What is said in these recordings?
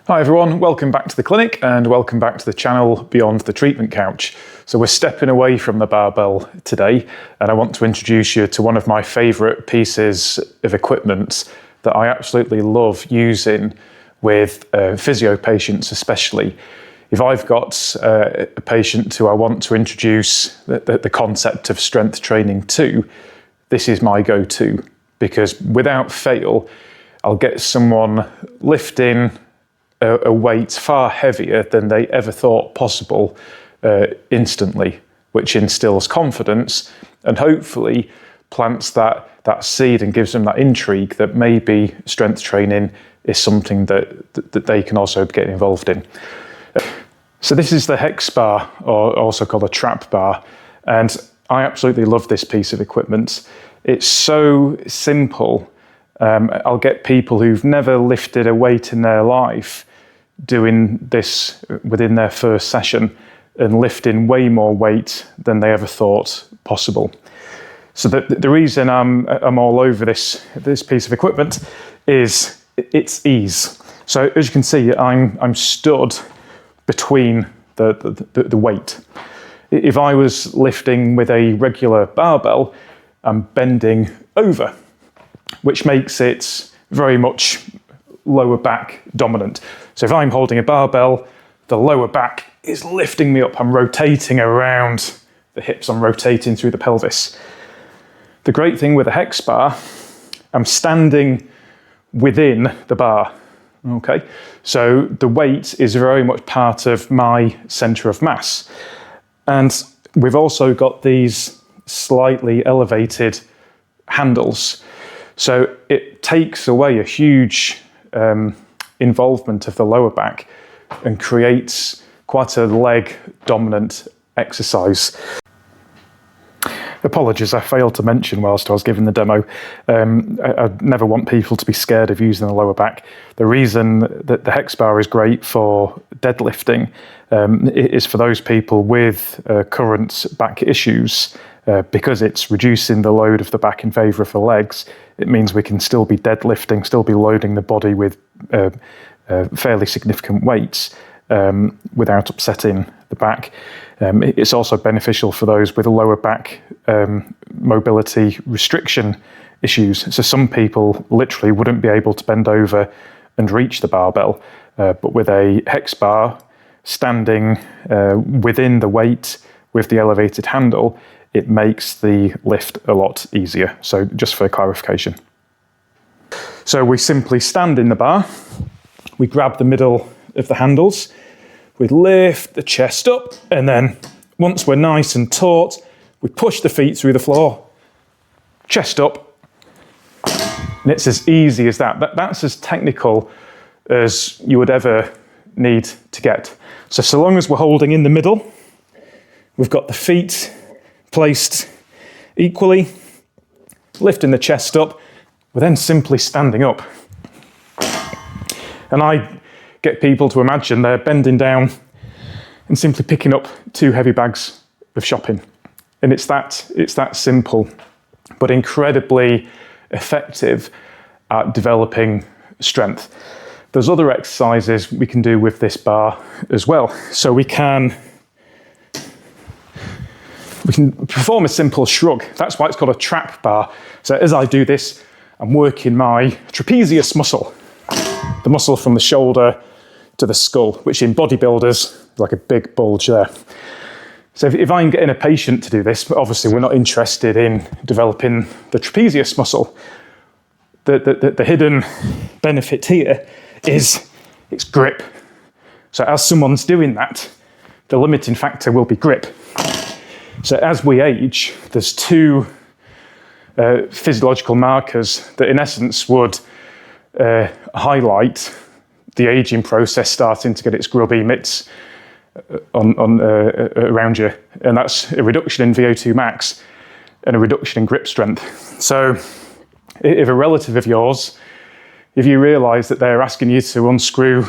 Hi everyone, welcome back to the clinic and welcome back to the channel Beyond the Treatment Couch. So we're stepping away from the barbell today and I want to introduce you to one of my favourite pieces of equipment that I absolutely love using with physio patients especially. If I've got a patient who I want to introduce the concept of strength training to, this is my go-to because without fail I'll get someone lifting a weight far heavier than they ever thought possible instantly, which instills confidence and hopefully plants that seed and gives them that intrigue that maybe strength training is something that they can also get involved in. So this is the hex-bar, or also called a trap bar, and I absolutely love this piece of equipment. It's so simple. I'll get people who've never lifted a weight in their life doing this within their first session and lifting way more weight than they ever thought possible. So the reason I'm all over this piece of equipment is its ease. So as you can see, I'm stood between the weight. If I was lifting with a regular barbell, I'm bending over, which makes it very much lower back dominant. So if I'm holding a barbell, the lower back is lifting me up. I'm rotating around the hips, I'm rotating through the pelvis. The great thing with a hex bar, I'm standing within the bar. Okay, so the weight is very much part of my center of mass. And we've also got these slightly elevated handles. So it takes away a huge involvement of the lower back and creates quite a leg dominant exercise. Apologies, I failed to mention whilst I was giving the demo, I never want people to be scared of using the lower back. The reason that the hex bar is great for deadlifting is for those people with current back issues. Because it's reducing the load of the back in favour of the legs, it means we can still be deadlifting, still be loading the body with fairly significant weights without upsetting the back. It's also beneficial for those with a lower back mobility restriction issues. So some people literally wouldn't be able to bend over and reach the barbell, but with a hex bar standing within the weight with the elevated handle, it makes the lift a lot easier. So just for clarification. So we simply stand in the bar, we grab the middle of the handles, we lift the chest up, and then once we're nice and taut, we push the feet through the floor, chest up, and it's as easy as that. That's as technical as you would ever need to get. So long as we're holding in the middle, we've got the feet placed equally, lifting the chest up, we're then simply standing up. And I get people to imagine they're bending down and simply picking up 2 heavy bags of shopping. And it's that simple, but incredibly effective at developing strength. There's other exercises we can do with this bar as well. So we can perform a simple shrug. That's why it's called a trap bar. So as I do this, I'm working my trapezius muscle, the muscle from the shoulder to the skull, which in bodybuilders is like a big bulge there. So if I'm getting a patient to do this, but obviously we're not interested in developing the trapezius muscle, the hidden benefit here is its grip. So as someone's doing that, the limiting factor will be grip. So as we age, there's 2 physiological markers that in essence would highlight the aging process starting to get its grubby mitts around you. And that's a reduction in VO2 max and a reduction in grip strength. So if a relative of yours, if you realise that they're asking you to unscrew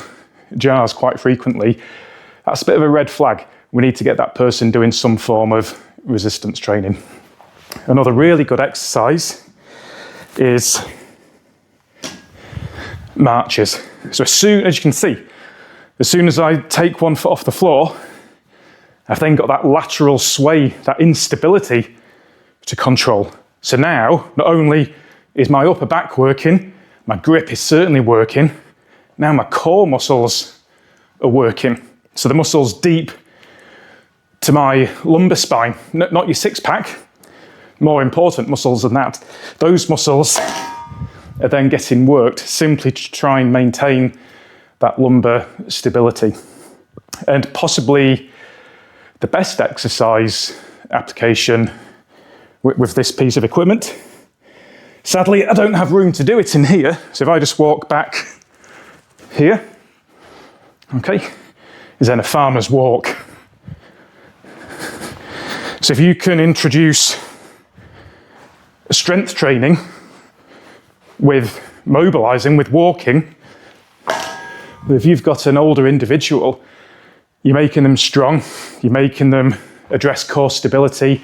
jars quite frequently, that's a bit of a red flag. We need to get that person doing some form of resistance training. Another really good exercise is marches. So as soon as you can see, As soon as I take one foot off the floor, I've then got that lateral sway, that instability to control. So now, not only is my upper back working, my grip is certainly working, now my core muscles are working. So the muscles deep to my lumbar spine, not your six pack, more important muscles than that. Those muscles are then getting worked simply to try and maintain that lumbar stability. And possibly the best exercise application with this piece of equipment. Sadly, I don't have room to do it in here. So if I just walk back here, okay, is then a farmer's walk. So if you can introduce strength training with mobilizing, with walking, if you've got an older individual, you're making them strong, you're making them address core stability,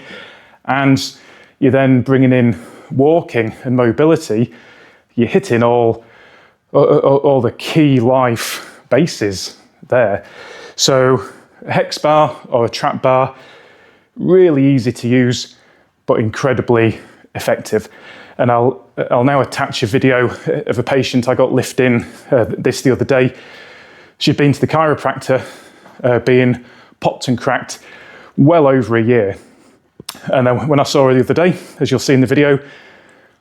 and you're then bringing in walking and mobility, you're hitting all the key life bases there. So a hex bar or a trap bar, really easy to use, but incredibly effective. And I'll now attach a video of a patient I got lifting this the other day. She'd been to the chiropractor, being popped and cracked well over a year. And then when I saw her the other day, as you'll see in the video,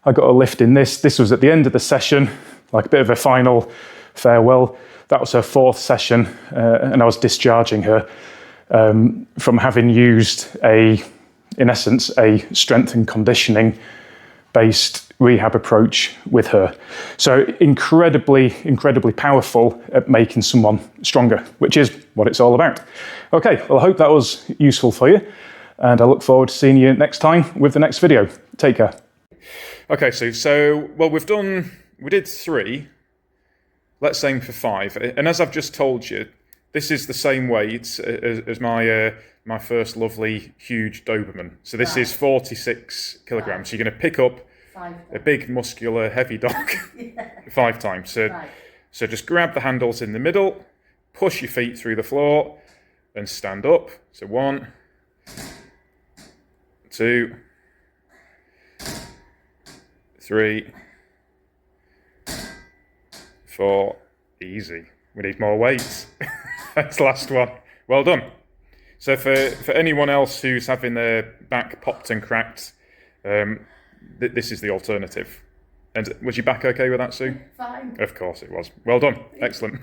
I got a lift in this. This was at the end of the session, like a bit of a final farewell. That was her fourth session, and I was discharging her from having used in essence, a strength and conditioning based rehab approach with her. So incredibly powerful at making someone stronger, which is what it's all about. Okay, well, I hope that was useful for you, and I look forward to seeing you next time with the next video. Take care. Okay, so well, we did 3. Let's aim for 5. And as I've just told you, this is the same weight as my first lovely huge Doberman. So this is 46 kilograms. So you're going to pick up a big muscular heavy dog 5 times. So just grab the handles in the middle, push your feet through the floor and stand up. So 1, 2, 3, 4, easy. We need more weights. That's the last one. Well done. So for anyone else who's having their back popped and cracked, this is the alternative. And was your back okay with that, Sue? Fine. Of course it was. Well done. Excellent.